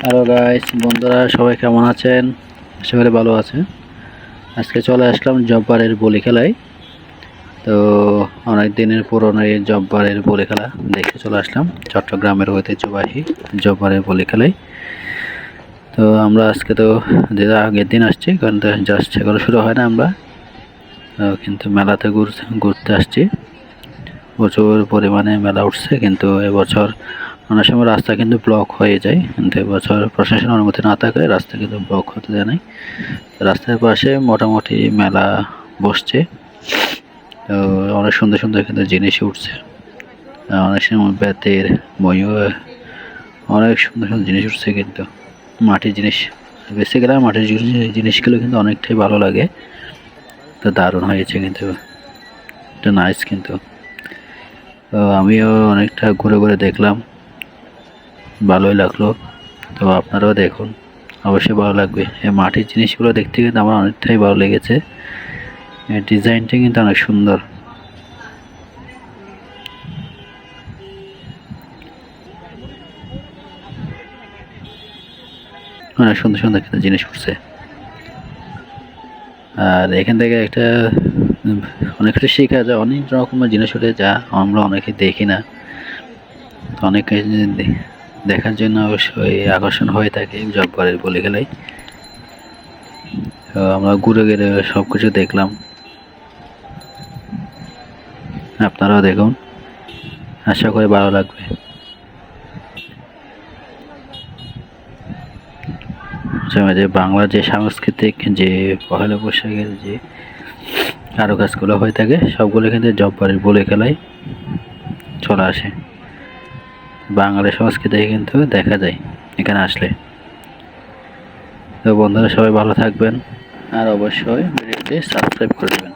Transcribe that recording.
Hello guys, বন্ধুরা সবাই কেমন আছেন? আশা করি ভালো আছেন। আজকে চলে আসলাম জব্বারের বলি খেলায়। তো অনেক দিনের পুরনো এই জব্বারের বলি খেলা দেখে চলে আসলাম চট্টগ্রামের ঐতিহ্যবাহী জব্বারের বলি খেলায়। তো আমরা আজকে তো যে আগের দিন আসছি, কারণ তো জাস্ট এখনো শুরু হয় না। আমরা কিন্তু মেলাতে ঘুরতে আসছি। প্রচুর পরিমাণে মেলা উঠছে, কিন্তু এবছর অনেক সময় রাস্তা কিন্তু ব্লক হয়ে যায়, কিন্তু এবছর প্রশাসনের অনুমতি না থাকায় রাস্তা কিন্তু ব্লক হতে দেয় নাই। রাস্তার পাশে মোটামুটি মেলা বসছে। তো অনেক সুন্দর সুন্দর কিন্তু জিনিস উঠছে। অনেক সময় বেতের, ময়ূর, অনেক সুন্দর সুন্দর জিনিস উঠছে, কিন্তু মাটির জিনিস বেসিক্যালি মাটির জিনিসগুলো কিন্তু অনেকটাই ভালো লাগে। তো দারুণ হয়েছে, কিন্তু এটা নাইস। কিন্তু তো আমিও অনেকটা ঘুরে ঘুরে দেখলাম, ভালোই লাগলো। তো আপনারাও দেখুন, অবশ্যই ভালো লাগবে। এই মাটির জিনিসগুলো দেখতে কিন্তু আমার অনেকটাই ভালো লেগেছে। এর ডিজাইনটা কিন্তু অনেক সুন্দর। অনেক সুন্দর সুন্দর কিন্তু জিনিস উঠছে। আর এখান থেকে একটা অনেক কিছু শেখা যায়, অনেক রকমের জিনিস উঠে যা আমরা অনেকে দেখি না। অনেকে দেখার জন্য অবশ্যই আকর্ষণ হয়ে থাকে জব্বারের বলি খেলায়। তো আমরা ঘুরে ঘুরে সব কিছু দেখলাম, আপনারাও দেখুন, আশা করি ভালো লাগবে। যে বাংলার যে সাংস্কৃতিক যে পহেলা বৈশাখের যে কারুকাজগুলো হয়ে থাকে, সবগুলো কিন্তু জব্বারের বলি খেলায় চলে আসে। বাঙালি সংস্কৃতি কিন্তু দেখা যায় এখানে আসলে। তো বন্ধুরা সবাই ভালো থাকবেন, আর অবশ্যই ভিডিওটি সাবস্ক্রাইব করে দেবেন।